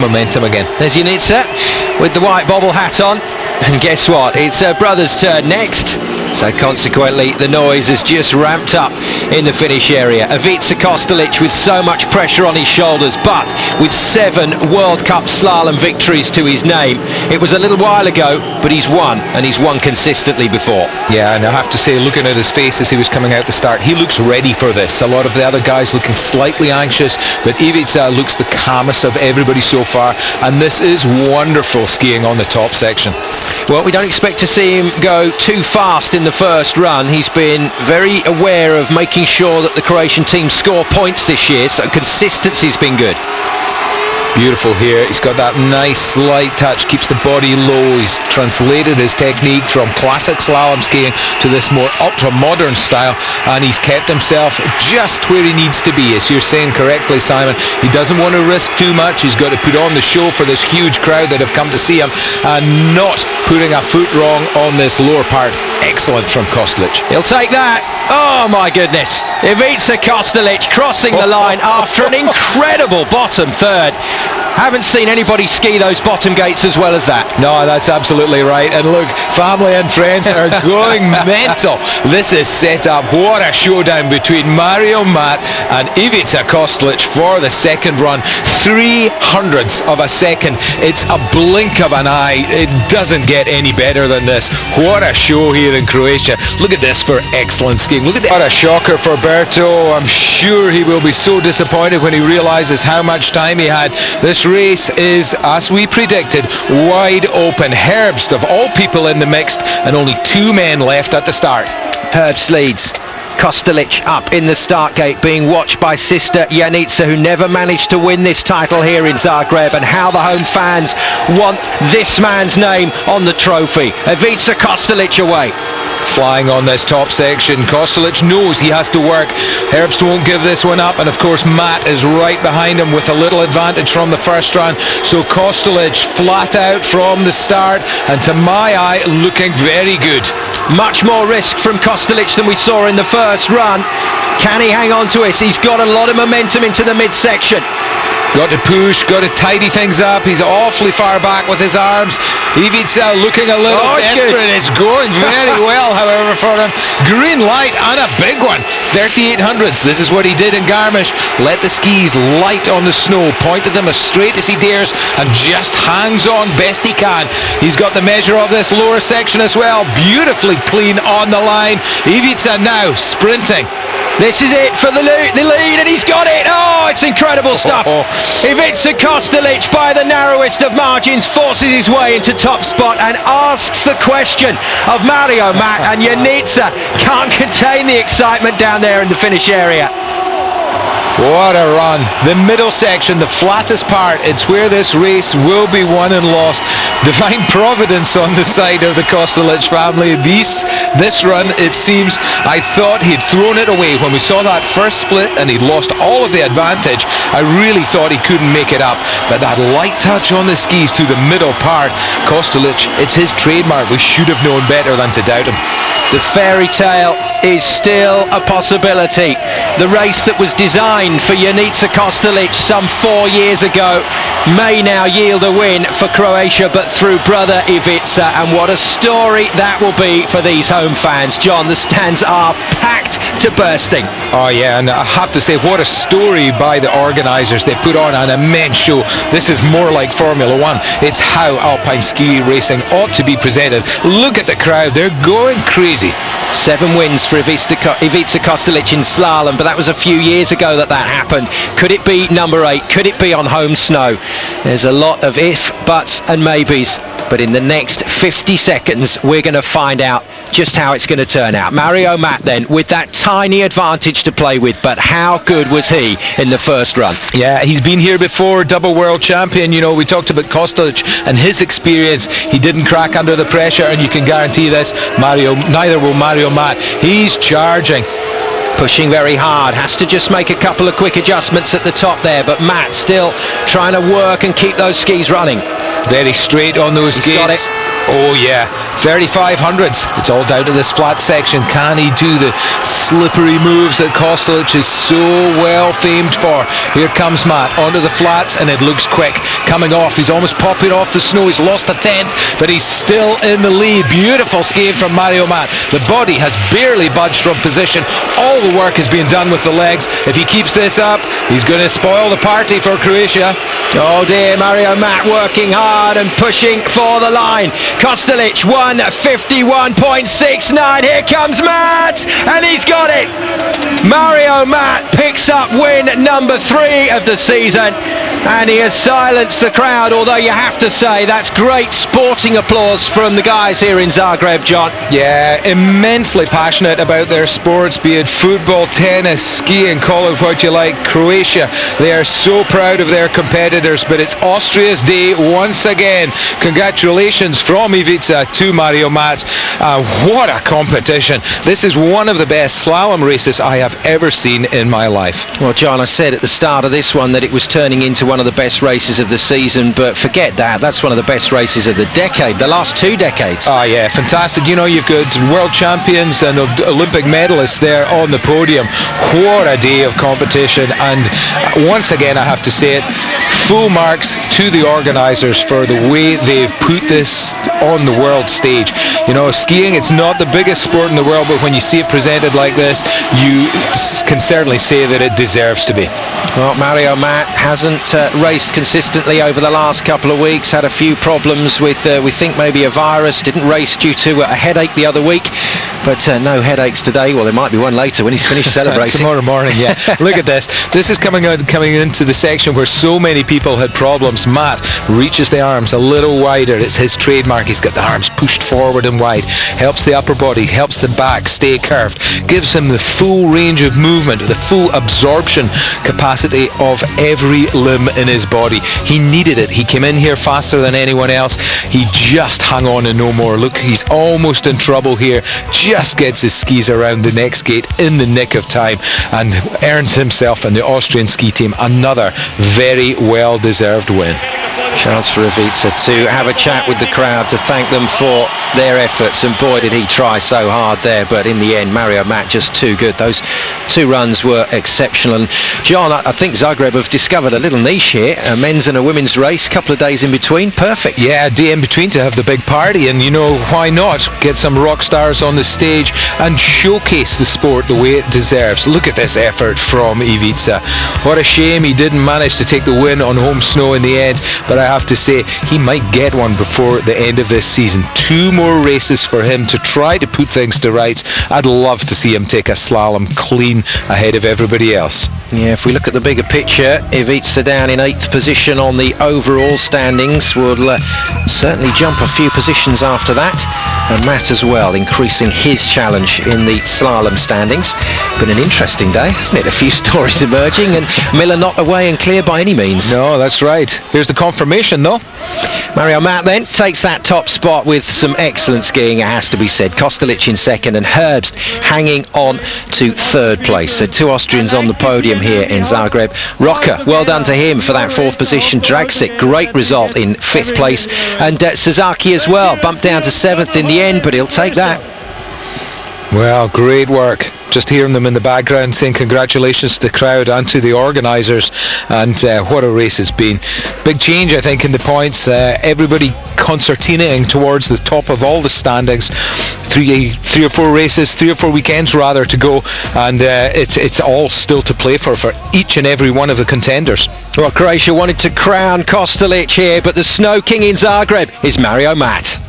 momentum again. There's Janica with the white bobble hat on. And guess what? It's her brother's turn next. So consequently, the noise has just ramped up in the finish area. Ivica Kostelić with so much pressure on his shoulders, but with 7 World Cup slalom victories to his name. It was a little while ago, but he's won, and he's won consistently before. Yeah, and I have to say, looking at his face as he was coming out the start, he looks ready for this. A lot of the other guys looking slightly anxious, but Ivica looks the calmest of everybody so far, and this is wonderful skiing on the top section. Well, we don't expect to see him go too fast in the first run. He's been very aware of making sure that the Croatian team score points this year, so consistency's been good. Beautiful here. He's got that nice light touch, keeps the body low. He's translated his technique from classic slalom skiing to this more ultra-modern style, and he's kept himself just where he needs to be. As you're saying correctly, Simon, he doesn't want to risk too much. He's got to put on the show for this huge crowd that have come to see him, and not putting a foot wrong on this lower part. Excellent from Kostelić. He'll take that. Oh my goodness. Ivica Kostelić crossing the line after an incredible bottom third. Haven't seen anybody ski those bottom gates as well as that. No, that's absolutely right. And look, family and friends are going mental. This is set up. What a showdown between Mario Mat and Ivica Kostelić for the second run. 300ths of a second. It's a blink of an eye. It doesn't get any better than this. What a show here in Croatia. Look at this for excellent skiing. Look at that. What a shocker for Berto. I'm sure he will be so disappointed when he realizes how much time he had. This race is, as we predicted, wide open. Herbst, of all people in the mixed, and only 2 men left at the start. Herbst leads. Kostelić up in the start gate, being watched by sister Janica, who never managed to win this title here in Zagreb, and how the home fans want this man's name on the trophy. Ivica Kostelić away. Flying on this top section. Kostelić knows he has to work. Herbst won't give this one up, and of course Matt is right behind him with a little advantage from the first run. So Kostelić flat out from the start, and to my eye looking very good. Much more risk from Kostelić than we saw in the first run. Can he hang on to it? He's got a lot of momentum into the midsection. Got to push, got to tidy things up. He's awfully far back with his arms. Ivica looking a little desperate. It's going very well, however, for him. Green light and a big one. 3800ths. This is what he did in Garmisch. Let the skis light on the snow, pointed them as straight as he dares, and just hangs on best he can. He's got the measure of this lower section as well. Beautifully clean on the line. Ivica now sprinting. This is it for the lead, and he's got it. Oh, it's incredible stuff. Ivica Kostelić, by the narrowest of margins, forces his way into top spot and asks the question of Mario Mat, and Janica can't contain the excitement down there in the finish area. What a run. The middle section, the flattest part, it's where this race will be won and lost. Divine providence on the side of the Kostelić family. This run, it seems, I thought he'd thrown it away when we saw that first split and he'd lost all of the advantage. I really thought he couldn't make it up, but that light touch on the skis through the middle part, Kostelić, it's his trademark. We should have known better than to doubt him. The fairy tale is still a possibility. The race that was designed for Janica Kostelić some 4 years ago may now yield a win for Croatia, but through brother Ivica, and what a story that will be for these home fans. John, the stands are packed to bursting. Oh yeah, and I have to say, what a story by the organisers. They put on an immense show. This is more like Formula 1. It's how alpine ski racing ought to be presented. Look at the crowd, they're going crazy. 7 wins for Ivica Kostelić in slalom, but that was a few years ago that happened. Could it be number 8? Could it be on home snow? There's a lot of if, buts and maybes, but in the next 50 seconds we're going to find out just how it's going to turn out. Mario Mat then with that tiny advantage to play with, but how good was he in the first run? Yeah, he's been here before, double world champion. You know, we talked about Kostelić and his experience. He didn't crack under the pressure, and you can guarantee this, neither will Mario Mat. He's charging. Pushing very hard, has to just make a couple of quick adjustments at the top there, but Matt still trying to work and keep those skis running. Very straight on those skates. Got it. Oh yeah, 3500s. It's all down to this flat section. Can he do the slippery moves that Kostelić is so well famed for? Here comes Matt onto the flats, and it looks quick. Coming off, he's almost popping off the snow. He's lost a tenth, but he's still in the lead. Beautiful skiing from Mario Matt. The body has barely budged from position. All the work is being done with the legs. If he keeps this up, he's going to spoil the party for Croatia. Oh dear, Mario Matt working hard and pushing for the line. Kostelić 1:51.69. Here comes Matt, and he's got it. Mario Matt picks up win number 3 of the season, and he has silenced the crowd, although you have to say that's great sporting applause from the guys here in Zagreb, John. Yeah, immensely passionate about their sports, be it football, tennis, skiing, call it what you like. Croatia, they are so proud of their competitors, but it's Austria's day once again. Congratulations from Ivica to Mario Matt. What a competition. This is one of the best slalom races I have ever seen in my life. Well, John, I said at the start of this one that it was turning into one of the best races of the season, but forget that. That's one of the best races of the decade, the last 2 decades. Oh yeah, fantastic. You know, you've got world champions and Olympic medalists there on the podium. What a day of competition, and once again I have to say it, full marks to the organisers for the way they've put this on the world stage. You know, skiing, it's not the biggest sport in the world, but when you see it presented like this, you can certainly say that it deserves to be. Well, Mario Matt hasn't raced consistently over the last couple of weeks, had a few problems with, we think maybe a virus, didn't race due to a headache the other week, but no headaches today. Well, there might be one later when he's finished celebrating. Tomorrow morning, yeah. Look at this. This is coming into the section where so many people had problems. Matt reaches the arms a little wider. It's his trademark. He's got the arms pushed forward and wide. Helps the upper body, helps the back stay curved. Gives him the full range of movement, the full absorption capacity of every limb in his body. He needed it. He came in here faster than anyone else. He just hung on and no more. Look, he's almost in trouble here. Just gets his skis around the next gate in the nick of time and earns himself and the Austrian ski team another very well-deserved win. Chance for Ivica to have a chat with the crowd, to thank them for their efforts, and boy did he try so hard there, but in the end Mario Matt just too good. Those 2 runs were exceptional. And John, I think Zagreb have discovered a little niche here, a men's and a women's race, couple of days in between, perfect. Yeah, a day in between to have the big party, and you know, why not get some rock stars on the stage and showcase the sport the way it deserves. Look at this effort from Ivica. What a shame he didn't manage to take the win on home snow in the end, but I have to say he might get one before the end of this season. 2 more races for him to try to put things to rights. I'd love to see him take a slalom clean ahead of everybody else. Yeah, if we look at the bigger picture, Ivica down in 8th position on the overall standings, will certainly jump a few positions after that, and Matt as well, increasing his challenge in the slalom standings. Been an interesting day, hasn't it? A few stories emerging, and Miller not away and clear by any means. No, that's right. Here's the confirmation though. Mario Matt then takes that top spot with some excellent skiing, it has to be said. Kostelić in 2nd, and Herbst hanging on to 3rd place. So 2 Austrians on the podium here in Zagreb. Rocker, well done to him for that 4th position. Dragsik, great result in 5th place. And Sasaki as well, bumped down to 7th in the end, but he'll take that. Well, great work. Just hearing them in the background saying congratulations to the crowd and to the organisers, and what a race it's been. Big change, I think, in the points. Everybody concertinaing towards the top of all the standings. 3 or 4 races, 3 or 4 weekends rather to go, and it's all still to play for each and every one of the contenders. Well, Croatia wanted to crown Kostelić here, but the Snow King in Zagreb is Mario Matt.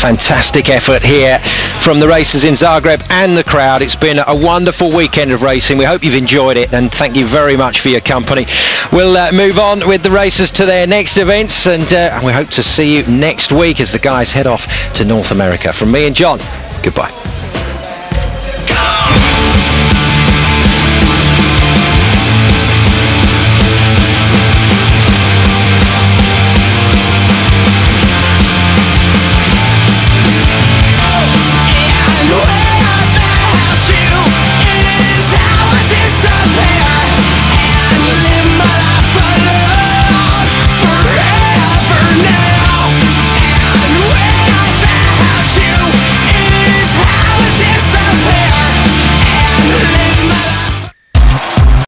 Fantastic effort here from the racers in Zagreb and the crowd. It's been a wonderful weekend of racing. We hope you've enjoyed it, and thank you very much for your company. We'll move on with the racers to their next events, and we hope to see you next week as the guys head off to North America. From me and John, goodbye.